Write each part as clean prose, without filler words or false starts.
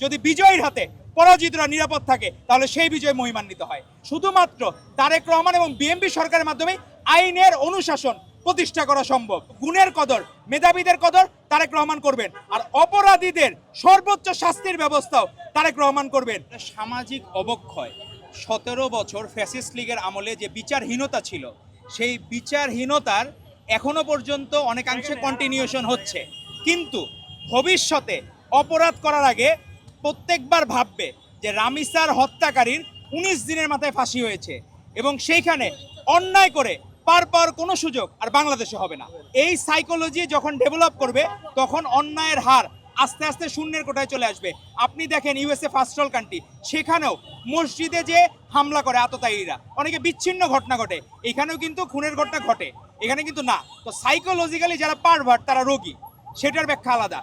যদি বিজয়ীর হাতে পরাজিতরা নিরাপদ থাকে তাহলে সেই বিজয় মহিমান্বিত হয়। শুধুমাত্র তারেক রহমান এবং বিএনপি সরকারের মাধ্যমে আইনের অনুশাসন প্রতিষ্ঠা করা সম্ভব। গুণের কদর, মেধাবীদের কদর তারেক রহমান করবেন, আর অপরাধীদের সর্বোচ্চ শাস্তির ব্যবস্থাও তারেক রহমান করবেন। সামাজিক অবক্ষয় 17 বছর ফ্যাসিস্ট লীগের আমলে যে বিচারহীনতা ছিল, সেই বিচারহীনতার এখনো পর্যন্ত অনেকাংশে কন্টিনিউশন হচ্ছে। কিন্তু ভবিষ্যতে অপরাধ করার আগে প্রত্যেকবার ভাববে যে রামিসার হত্যাকারীর 19 দিনের মাথায় ফাঁসি হয়েছে এবং সেইখানে অন্যায় করে পার পাওয়ার কোনো সুযোগ আর বাংলাদেশে হবে না। এই সাইকোলজি যখন ডেভেলপ করবে তখন অন্যায়ের হার আস্তে আস্তে শূন্যের কোটায় চলে আসবে। আপনি দেখেন ইউএসএ ফার্স্ট ওয়ার্ল্ড কান্ট্রি, সেখানেও মসজিদে যে হামলা করে আততায়ীরা, অনেকে বিচ্ছিন্ন ঘটনা ঘটে, এখানেও কিন্তু খুনের ঘটনা ঘটে, এখানে কিন্তু না। তো সাইকোলজিক্যালি যারা পারভার্ট তারা রোগী, সেটার ব্যাখ্যা আলাদা।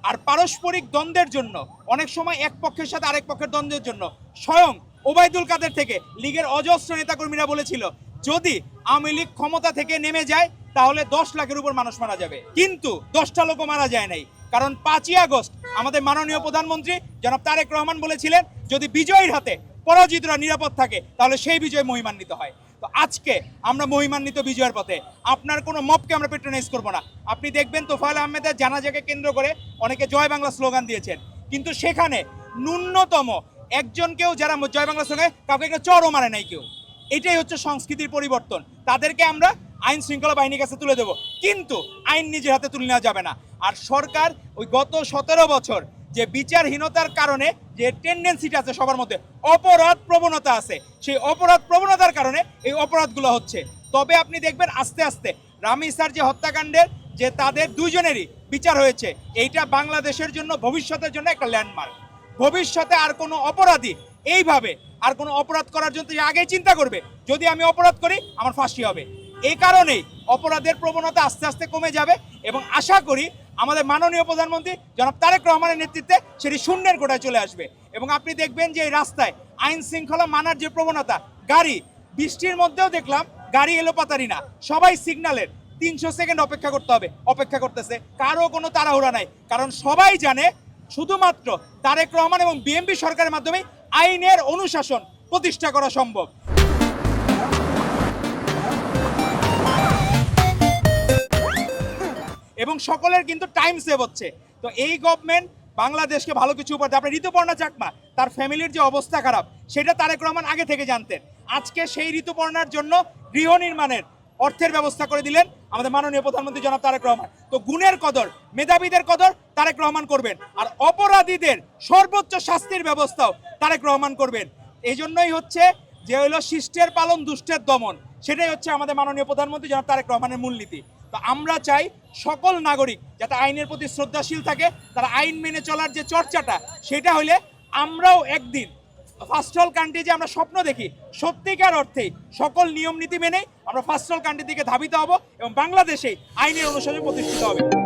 আর পারস্পরিক দ্বন্দ্বের জন্য অনেক সময় এক পক্ষের সাথে আরেক পক্ষের দ্বন্দ্বের জন্য স্বয়ং ওবায়দুল কাদের থেকে লিগের অজস্র নেতাকর্মীরা বলেছিল যদি আওয়ামী লীগ ক্ষমতা থেকে নেমে যায় তাহলে 10 লাখের উপর মানুষ মারা যাবে, কিন্তু 10টা লোকও মারা যায় নাই। কারণ 5ই আগস্ট আমাদের মাননীয় প্রধানমন্ত্রী জনাব তারেক রহমান বলেছিলেন যদি বিজয়ীর হাতে পরাজিতরা নিরাপদ থাকে তাহলে সেই বিজয় মহিমান্বিত হয়। তো আজকে আমরা মহিমান্বিত বিজয়ের পথে। আপনার কোনো মবকে আমরা পেট্রোনাইজ করব না। আপনি দেখবেন তোফায়েল আহমেদের জানাজাকে কেন্দ্র করে অনেকে জয় বাংলা স্লোগান দিয়েছেন, কিন্তু সেখানে ন্যূনতম একজনকেও যারা জয় বাংলা স্লোগান, কাউকে একটা চরও মারে নাই কেউ। এটাই হচ্ছে সংস্কৃতির পরিবর্তন। তাদেরকে আমরা আইন শৃঙ্খলা বাহিনীর কাছে তুলে দেবো, কিন্তু আইন নিজের হাতে তুলে নেওয়া যাবে না। আর সরকার ওই গত 17 বছর যে বিচারহীনতার কারণে যে টেন্ডেন্সিটা আছে সবার মধ্যে, অপরাধ প্রবণতা আছে, সেই অপরাধ প্রবণতার কারণে এই অপরাধগুলো হচ্ছে। তবে আপনি দেখবেন আস্তে আস্তে রামিসার যে হত্যাকাণ্ডের যে তাদের দুইজনেরই বিচার হয়েছে, এইটা বাংলাদেশের জন্য ভবিষ্যতের জন্য একটা ল্যান্ডমার্ক। ভবিষ্যতে আর কোনো অপরাধী এইভাবে আর কোনো অপরাধ করার জন্য আগেই চিন্তা করবে যদি আমি অপরাধ করি আমার ফাঁসি হবে। এই কারণেই অপরাধের প্রবণতা আস্তে আস্তে কমে যাবে এবং আশা করি আমাদের মাননীয় প্রধানমন্ত্রী জনাব তারেক রহমানের নেতৃত্বে সেটি শূন্যের কোটায় চলে আসবে। এবং আপনি দেখবেন যে এই রাস্তায় আইন শৃঙ্খলা মানার যে প্রবণতা, গাড়ি বৃষ্টির মধ্যেও দেখলাম গাড়ি এলোপাতারি না, সবাই সিগন্যালের 300 সেকেন্ড অপেক্ষা করতে হবে, অপেক্ষা করতেছে, কারো কোনো তাড়াহুড়া নাই। কারণ সবাই জানে শুধুমাত্র তারেক রহমান এবং বিএনপি সরকারের মাধ্যমে আইনের অনুশাসন প্রতিষ্ঠা করা সম্ভব। এবং সকলের কিন্তু টাইম সেভ হচ্ছে। তো এই গভর্নমেন্ট বাংলাদেশকে ভালো কিছু উপহার দেয়। আপনার ঋতুপর্ণা চাকমা, তার ফ্যামিলির যে অবস্থা খারাপ সেটা তারেক রহমান আগে থেকে জানতেন। আজকে সেই ঋতুপর্ণার জন্য গৃহ নির্মাণের অর্থের ব্যবস্থা করে দিলেন আমাদের মাননীয় প্রধানমন্ত্রী জনাব তারেক রহমান। তো গুণের কদর, মেধাবীদের কদর তারেক রহমান করবেন, আর অপরাধীদের সর্বোচ্চ শাস্তির ব্যবস্থাও তারেক রহমান করবেন। এই জন্যই হচ্ছে যে হলো শিষ্টের পালন দুষ্টের দমন, সেটাই হচ্ছে আমাদের মাননীয় প্রধানমন্ত্রী জনাব তারেক রহমানের মূলনীতি। তো আমরা চাই সকল নাগরিক যাতে আইনের প্রতি শ্রদ্ধাশীল থাকে, তারা আইন মেনে চলার যে চর্চাটা সেটা হলে আমরাও একদিন ফার্স্ট ওয়ার্ল্ড কান্ট্রি যে আমরা স্বপ্ন দেখি, সত্যিকার অর্থেই সকল নিয়ম নীতি মেনেই আমরা ফার্স্ট ওয়ার্ল্ড কান্ট্রির দিকে ধাবিত হব এবং বাংলাদেশে আইনের অনুশাসন প্রতিষ্ঠিত হবে।